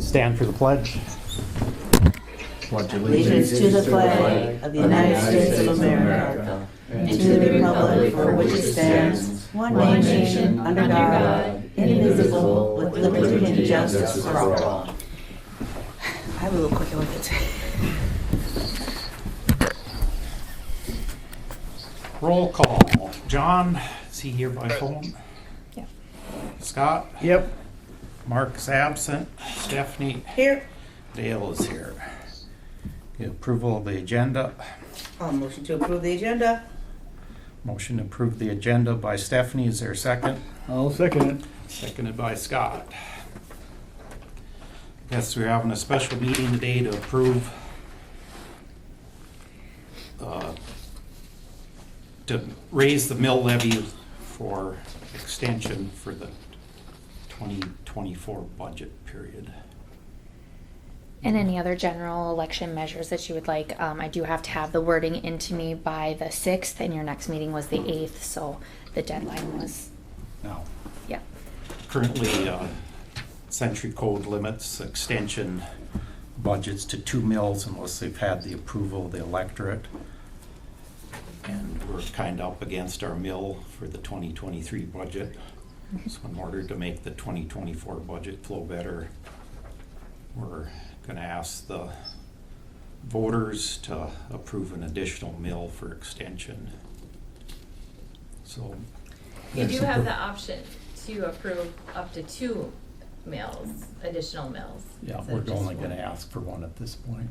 Stand for the pledge. Allegiance to the flag of the United States of America and to the republic for which it stands, one nation, under God, indivisible, with liberty and justice for all. I have a little quick look at it. Roll call. John, is he here by phone? Yeah. Scott? Yep. Mark's absent. Stephanie? Here. Dale is here. Okay, approval of the agenda. Motion to approve the agenda. Motion to approve the agenda by Stephanie. Is there a second? I'll second it. Seconded by Scott. Guess we're having a special meeting today to approve to raise the mill levy for extension for the 2024 budget period. And any other general election measures that you would like. I do have to have the wording into me by the 6th, and your next meeting was the 8th, so the deadline was, Now, yeah. currently, Century Code limits extension budgets to 2 mills unless they've had the approval of the electorate. And we're kind of up against our mill for the 2023 budget. So in order to make the 2024 budget flow better, we're going to ask the voters to approve an additional mill for extension. So You do have the option to approve up to 2 mills, additional mills. yeah, instead we're of just only one. going to ask for one at this point.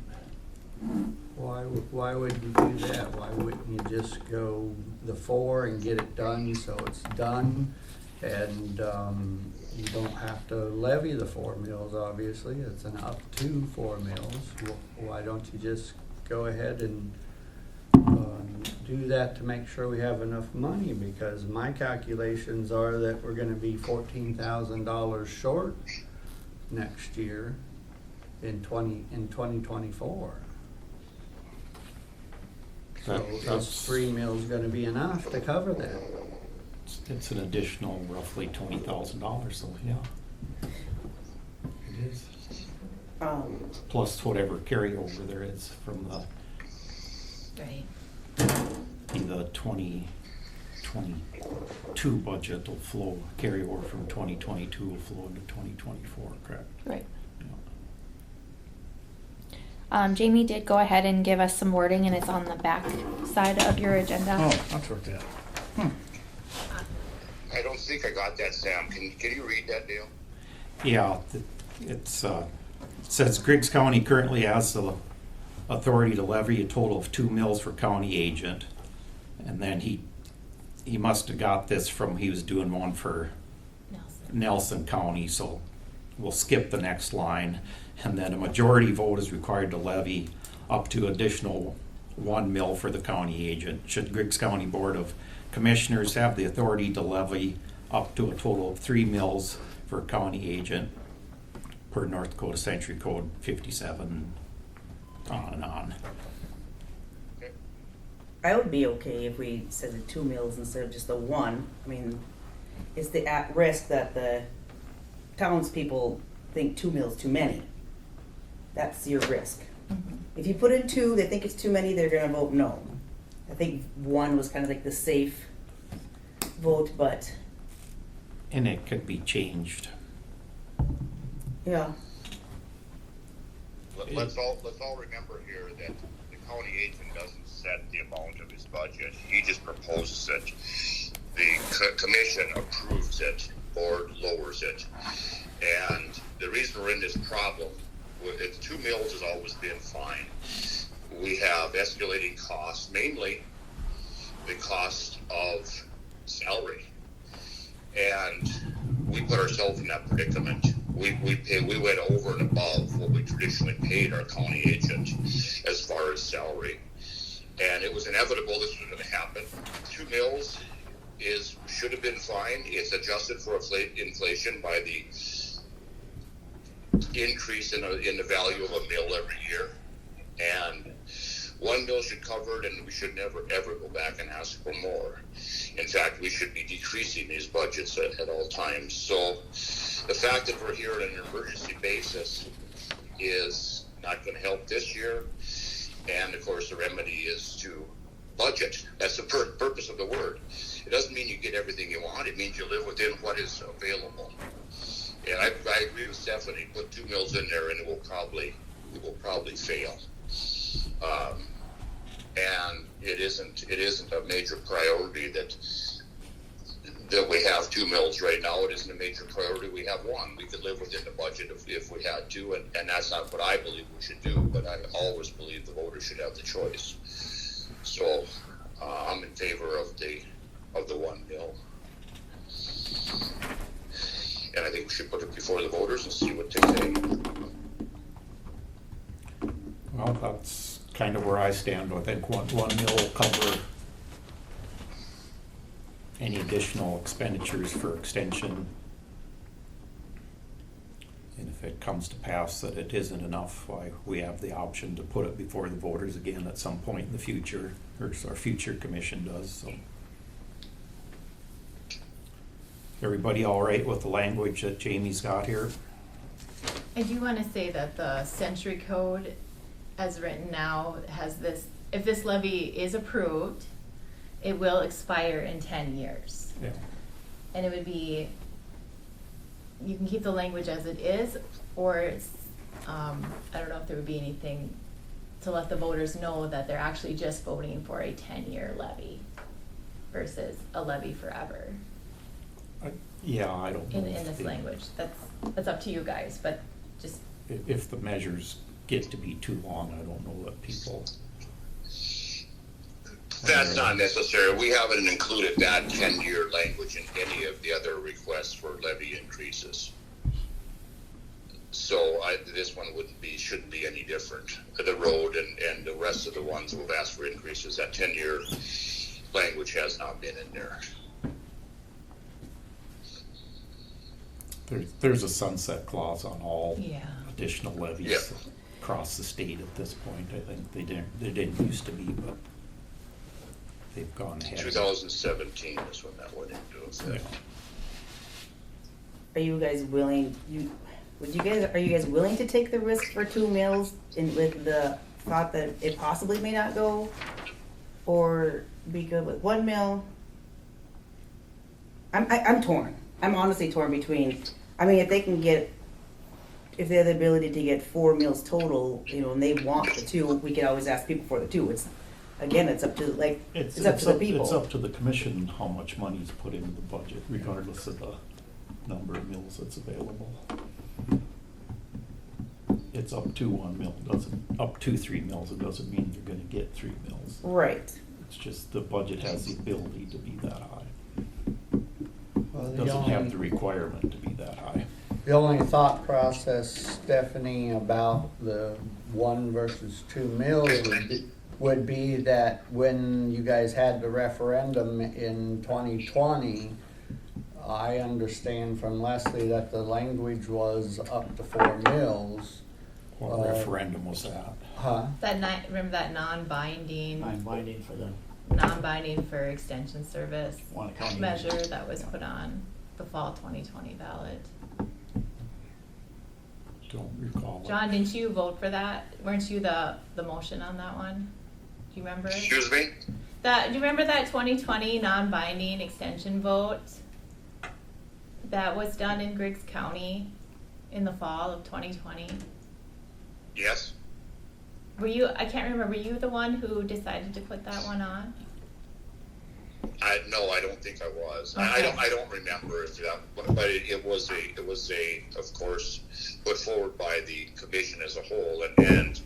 Why would you do that? Why wouldn't you just go the 4 and get it done so it's done? And you don't have to levy the 4 mills, obviously. It's an up to 4 mills. Why don't you just go ahead and do that to make sure we have enough money? Because my calculations are that we're gonna be $14,000 short next year in 2024. So That's- those 3 mills gonna be enough to cover that. It's an additional roughly $20,000, so yeah. It is. Plus whatever carryover there is from Right. the 2022 budget will flow, carryover from 2022 will flow into 2024, correct? Right. Yeah. Jamie did go ahead and give us some wording, and it's on the back side of your agenda. Oh, that's worked out. I don't think I got that, Sam. Can you read that, Dale? Yeah, it's, it says Griggs County currently has the authority to levy a total of 2 mills for county agent. And then he must have got this from, he was doing one for Nelson County, so we'll skip the next line. And then a majority vote is required to levy up to additional 1 mill for the county agent. Should Griggs County Board of Commissioners have the authority to levy up to a total of 3 mills for a county agent per North Dakota Century Code 57, on and on. I would be okay if we said the 2 mills instead of just the 1. I mean, it's the at risk that the townspeople think 2 mills too many. That's your risk. Mm-hmm. If you put in 2, they think it's too many, they're gonna vote no. I think 1 was kind of like the safe vote, but And it could be changed. yeah. Let's all remember here that the county agent doesn't set the amount of his budget. He just proposes it. The commission approves it, board lowers it. And the reason we're in this problem, 2 mills has always been fine. We have escalating costs, mainly the cost of salary. And we put ourselves in that predicament. We went over and above what we traditionally paid our county agent as far as salary. And it was inevitable this was going to happen. 2 mills should have been fine. It's adjusted for inflation by the increase in the value of a mill every year. And 1 mill should cover it, and we should never ever go back and ask for more. In fact, we should be decreasing these budgets at all times. So the fact that we're here on an emergency basis is not going to help this year. And of course, the remedy is to budget. That's the purpose of the word. It doesn't mean you get everything you want. It means you live within what is available. And I agree with Stephanie. Put 2 mills in there, and it will probably fail. And it isn't a major priority that we have 2 mills right now. It isn't a major priority. We have 1. We could live within the budget if we had to, and that's not what I believe we should do. But I always believe the voters should have the choice. So I'm in favor of the 1 mill. And I think we should put it before the voters and see what they say. Well, that's kind of where I stand. I think one mill will cover any additional expenditures for extension. And if it comes to pass that it isn't enough, we have the option to put it before the voters again at some point in the future, or our future commission does. So, everybody all right with the language that Jamie's got here? I do want to say that the century code, as written now, has this: if this levy is approved, it will expire in 10 years. Yeah. And it would be, you can keep the language as it is, or it's, I don't know if there would be anything to let the voters know that they're actually just voting for a 10-year levy versus a levy forever Yeah, I don't know. in this language. That's up to you guys, but just. If the measures get to be too long, I don't know that people. That's not necessary. We haven't included that 10-year language in any of the other requests for levy increases. So this one shouldn't be any different. The road and the rest of the ones who have asked for increases, that 10-year language has not been in there. There's a sunset clause on all Yeah. additional levies Yep. across the state at this point. I think they didn't used to be, but they've gone ahead. 2017 is when that went into effect. Are you guys willing, are you guys willing to take the risk for 2 mills with the thought that it possibly may not go? Or be good with 1 mill? I'm torn. I'm honestly torn between, if they have the ability to get 4 mills total, and they want the 2, we can always ask people for the 2. It's up to it's up to the people. It's up to the commission how much money is put into the budget, regardless of the number of mills that's available. It's up to 1 mill, up to 3 mills. It doesn't mean you're gonna get 3 mills. Right. It's just the budget has the ability to be that high. Well, It doesn't have the requirement to be that high. The only thought process, Stephanie, about the 1 versus 2 mills would be that when you guys had the referendum in 2020, I understand from Leslie that the language was up to 4 mills. What referendum was that? Huh? Remember that non-binding non-binding for extension service One county measure that was put on the fall 2020 ballot. Don't recall. John, didn't you vote for that? Weren't you the motion on that one? Do you remember? Excuse me? Do you remember that 2020 non-binding extension vote that was done in Griggs County in the fall of 2020? Yes. I can't remember, were you the one who decided to put that one on? No, I don't think I was. Okay. I don't remember if that, but it was of course put forward by the commission as a whole, and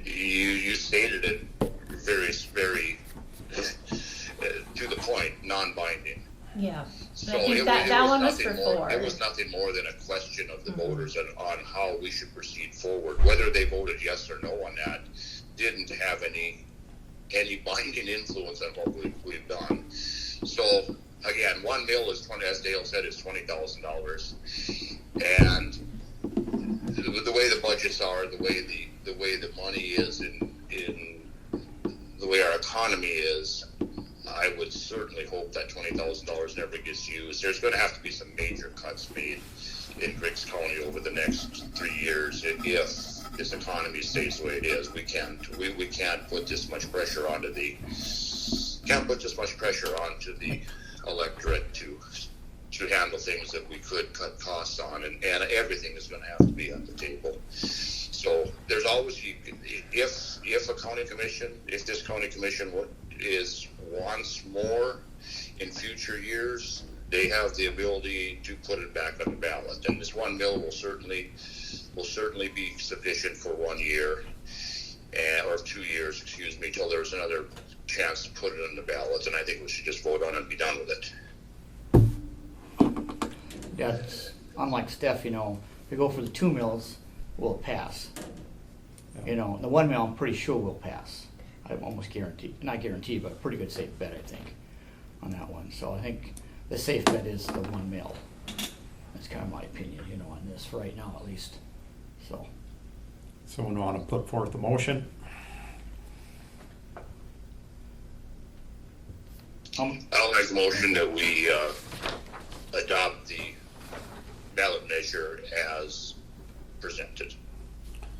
you stated it very to the point, non-binding. Yeah. So I think that one was for 4. It was nothing more than a question of the voters on how we should proceed forward. Whether they voted yes or no on that didn't have any binding influence on what we've done. So again, 1 mill is as Dale said, is $20,000, and the way the budgets are, the way the money is in the way our economy is, I would certainly hope that $20,000 never gets used. There's going to have to be some major cuts made in Griggs County over the next 3 years if this economy stays the way it is. We can't put this much pressure onto the electorate to handle things that we could cut costs on, and everything is going to have to be on the table. So there's always, if a county commission, if this county commission wants more in future years, they have the ability to put it back on the ballot. And this 1 mil will certainly be sufficient for 1 year, or 2 years, excuse me, till there's another chance to put it on the ballot. And I think we should just vote on it and be done with it. Yeah, it's unlike Steph, if we go for the 2 mills, will pass. The 1 mil, I'm pretty sure will pass. I'm almost guaranteed, not guaranteed, but a pretty good safe bet, I think, on that one. So I think the safe bet is the 1 mil. That's kind of my opinion, on this for right now, at least. So. Someone want to put forth a motion? I'll make a motion that we adopt the ballot measure as presented.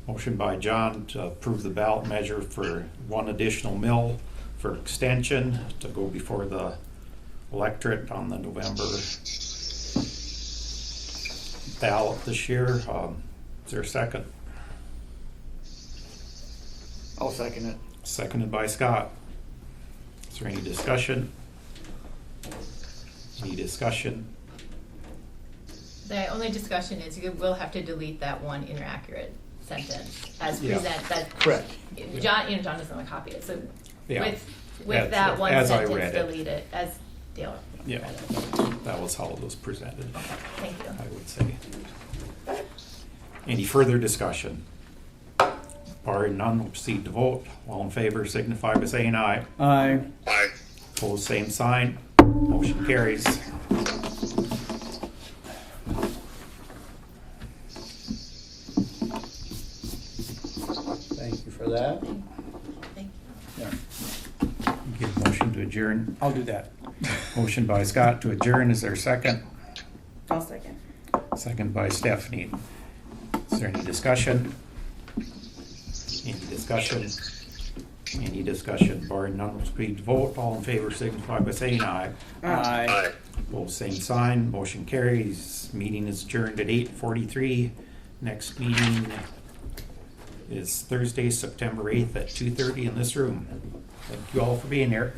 Motion by John to approve the ballot measure for 1 additional mill for extension to go before the electorate on the November ballot this year. Is there a second? I'll second it. Seconded by Scott. Is there any discussion? Any discussion? The only discussion is you will have to delete that one inaccurate sentence as Yeah. present. Correct. John doesn't want to copy it, so Yeah. with that one as I sentence, read it. delete it as Dale. Yeah, read it. that was how it was presented, Thank you. I would say. Any further discussion? Barring none, we'll proceed to vote. All in favor signify by saying aye. Aye. Aye. Opposed, same sign. Motion carries. Thank you for that. Thank you. Give a motion to adjourn. I'll do that. Motion by Scott to adjourn. Is there a second? I'll second. Second by Stephanie. Is there any discussion? Any discussion? Any discussion? Barring none, we'll proceed to vote. All in favor signify by saying aye. Aye. Aye. Both same sign. Motion carries. Meeting is adjourned at 8:43. Next meeting is Thursday, September 8th at 2:30 in this room. Thank you all for being here.